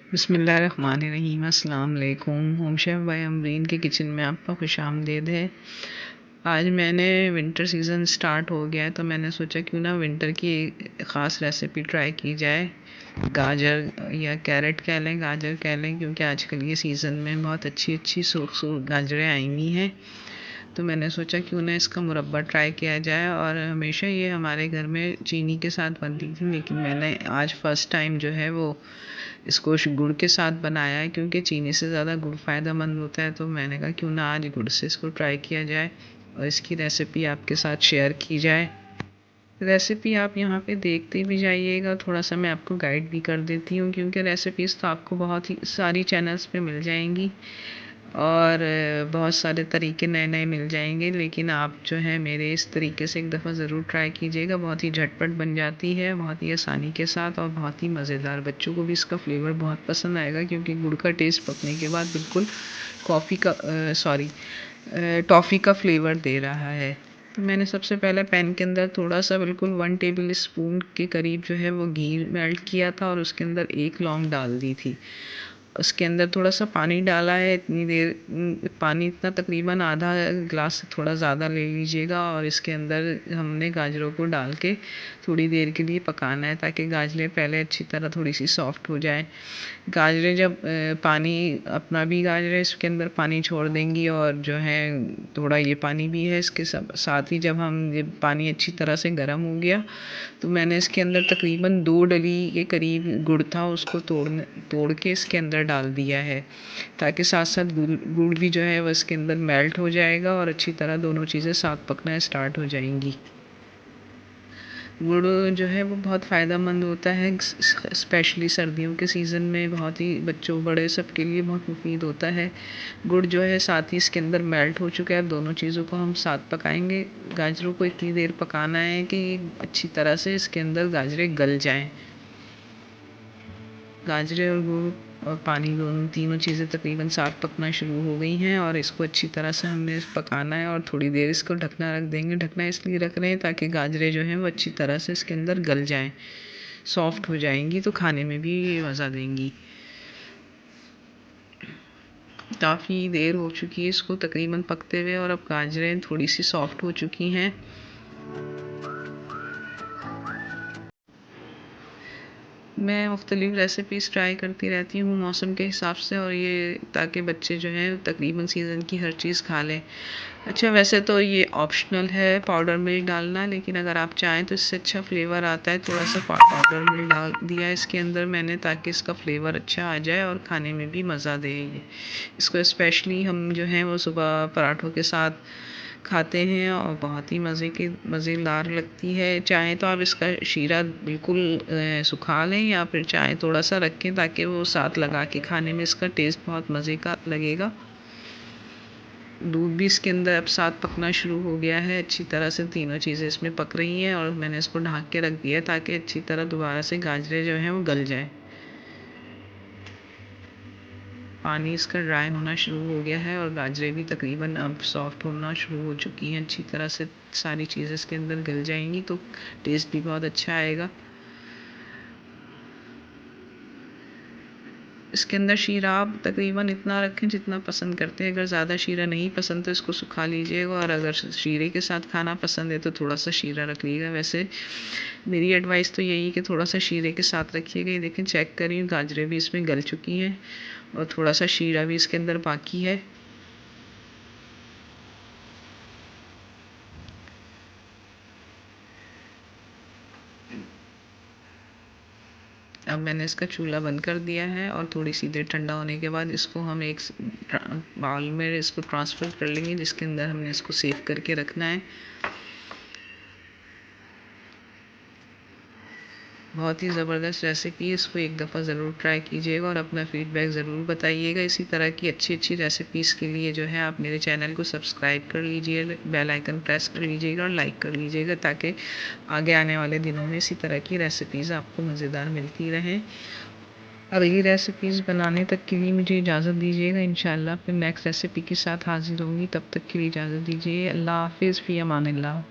बिस्मिल्लाहिर्रहमानिर्रहीम। अस्सलाम वालेकुम। होम शेफ़ बाय अमरीन के किचन में आपका खुशामदीद है। आज मैंने विंटर सीज़न स्टार्ट हो गया है तो मैंने सोचा क्यों ना विंटर की ख़ास रेसिपी ट्राई की जाए। गाजर या कैरेट कह लें, गाजर कह लें, क्योंकि आजकल ये सीज़न में बहुत अच्छी अच्छी सूख गाजरें आई हुई हैं। तो मैंने सोचा क्यों ना इसका मुरब्बा ट्राई किया जाए। और हमेशा ये हमारे घर में चीनी के साथ बनती थी, लेकिन मैंने आज फ़र्स्ट टाइम जो है वो इसको गुड़ के साथ बनाया है, क्योंकि चीनी से ज़्यादा गुड़ फ़ायदेमंद होता है। तो मैंने कहा क्यों ना आज गुड़ से इसको ट्राई किया जाए और इसकी रेसिपी आपके साथ शेयर की जाए। रेसिपी आप यहाँ पे देखते भी जाइएगा, थोड़ा सा मैं आपको गाइड भी कर देती हूँ, क्योंकि रेसिपीज़ तो आपको बहुत ही सारी चैनल्स पे मिल जाएंगी और बहुत सारे तरीके नए नए मिल जाएंगे। लेकिन आप जो है मेरे इस तरीके से एक दफ़ा ज़रूर ट्राई कीजिएगा। बहुत ही झटपट बन जाती है, बहुत ही आसानी के साथ और बहुत ही मज़ेदार। बच्चों को भी इसका फ्लेवर बहुत पसंद आएगा, क्योंकि गुड़ का टेस्ट पकने के बाद बिल्कुल टॉफ़ी का फ्लेवर दे रहा है। तो मैंने सबसे पहले पैन के अंदर थोड़ा सा बिल्कुल 1 टेबल स्पून के करीब जो है वो घी मेल्ट किया था और उसके अंदर 1 लौंग डाल दी थी। उसके अंदर थोड़ा सा पानी डाला है, इतनी देर पानी इतना तकरीबन आधा ग्लास से थोड़ा ज़्यादा ले लीजिएगा। और इसके अंदर हमने गाजरों को डाल के थोड़ी देर के लिए पकाना है, ताकि गाजरें पहले अच्छी तरह थोड़ी सी सॉफ्ट हो जाए। गाजरें जब पानी अपना भी गाजरें इसके अंदर पानी छोड़ देंगी और जो है थोड़ा ये पानी भी है, इसके साथ ही जब हम ये पानी अच्छी तरह से गर्म हो गया तो मैंने इसके अंदर तकरीबन 2 डली के करीब गुड़ था, उसको तोड़ के इसके अंदर डाल दिया है, ताकि साथ साथ गुड़ भी जो है वो इसके अंदर मेल्ट हो जाएगा और अच्छी तरह दोनों चीज़ें साथ पकना स्टार्ट हो जाएंगी। गुड़ जो है वो बहुत फ़ायदेमंद होता है, स्पेशली सर्दियों के सीज़न में बहुत ही बच्चों बड़े सबके लिए बहुत मुफीद होता है। गुड़ जो है साथ ही इसके अंदर मेल्ट हो चुका है। दोनों चीज़ों को हम साथ पकाएंगे। गाजरों को इतनी देर पकाना है कि अच्छी तरह से इसके अंदर गाजरें गल जाएं। गाजरें और गुड़ और पानी दोनों तीनों चीज़ें तकरीबन साथ पकना शुरू हो गई हैं और इसको अच्छी तरह से हमने पकाना है और थोड़ी देर इसको ढकना रख देंगे। ढकना इसलिए रख रहे हैं ताकि गाजरें जो हैं वो अच्छी तरह से इसके अंदर गल जाएं, सॉफ्ट हो जाएंगी, तो खाने में भी मज़ा देंगी। काफ़ी देर हो चुकी है इसको तकरीबन पकते हुए और अब गाजरें थोड़ी सी सॉफ्ट हो चुकी हैं। मैं मुख्तलिफ़ रेसिपीज़ ट्राई करती रहती हूँ मौसम के हिसाब से, और ये ताकि बच्चे जो हैं तकरीबन सीज़न की हर चीज़ खा लें। अच्छा, वैसे तो ये ऑप्शनल है पाउडर मिल्क डालना, लेकिन अगर आप चाहें तो इससे अच्छा फ्लेवर आता है। थोड़ा सा पाउडर मिल्क डाल दिया है इसके अंदर मैंने, ताकि इसका फ्लेवर अच्छा आ जाए और खाने में भी मज़ा दे ये। इसको स्पेशली हम जो हैं वो सुबह पराठों के साथ खाते हैं और बहुत ही मज़ेदार लगती है। चाहें तो आप इसका शीरा बिल्कुल सुखा लें, या फिर चाहें थोड़ा सा रखें ताकि वो साथ लगा के खाने में इसका टेस्ट बहुत मज़े का लगेगा। दूध भी इसके अंदर अब साथ पकना शुरू हो गया है। अच्छी तरह से तीनों चीज़ें इसमें पक रही हैं और मैंने इसको ढक के रख दिया ताकि अच्छी तरह दोबारा से गाजरें जो हैं वो गल जाएँ। पानी इसका ड्राई होना शुरू हो गया है और गाजरें भी तकरीबन अब सॉफ्ट होना शुरू हो चुकी हैं। अच्छी तरह से सारी चीज़ें इसके अंदर गल जाएंगी तो टेस्ट भी बहुत अच्छा आएगा। इसके अंदर शीरा आप तकरीबन इतना रखें जितना पसंद करते हैं। अगर ज़्यादा शीरा नहीं पसंद तो इसको सुखा लीजिएगा, और अगर शीरे के साथ खाना पसंद है तो थोड़ा सा शीरा रख लीजिएगा। वैसे मेरी एडवाइस तो यही है कि थोड़ा सा शीरे के साथ रखिएगा। ये देखें, चेक करिए गाजरें भी इसमें गल चुकी हैं और थोड़ा सा शीरा भी इसके अंदर बाकी है। अब मैंने इसका चूल्हा बंद कर दिया है और थोड़ी सी देर ठंडा होने के बाद इसको हम एक बाउल में इसको ट्रांसफ़र कर लेंगे, जिसके अंदर हमने इसको सेव करके रखना है। बहुत ही ज़बरदस्त रेसिपी है, इसको एक दफ़ा ज़रूर ट्राई कीजिएगा और अपना फ़ीडबैक ज़रूर बताइएगा। इसी तरह की अच्छी अच्छी रेसिपीज़ के लिए जो है आप मेरे चैनल को सब्सक्राइब कर लीजिए, बेल आइकन प्रेस कर लीजिएगा और लाइक कर लीजिएगा, ताकि आगे आने वाले दिनों में इसी तरह की रेसिपीज़ आपको मज़ेदार मिलती रहें। अगली रेसिपीज़ बनाने तक के लिए मुझे इजाज़त दीजिएगा। इंशाअल्लाह फिर नेक्स्ट रेसिपी के साथ हाज़िर होंगी। तब तक के लिए इजाज़त दीजिए। अल्लाह हाफ़िज़, फ़ी अमानिल्लाह।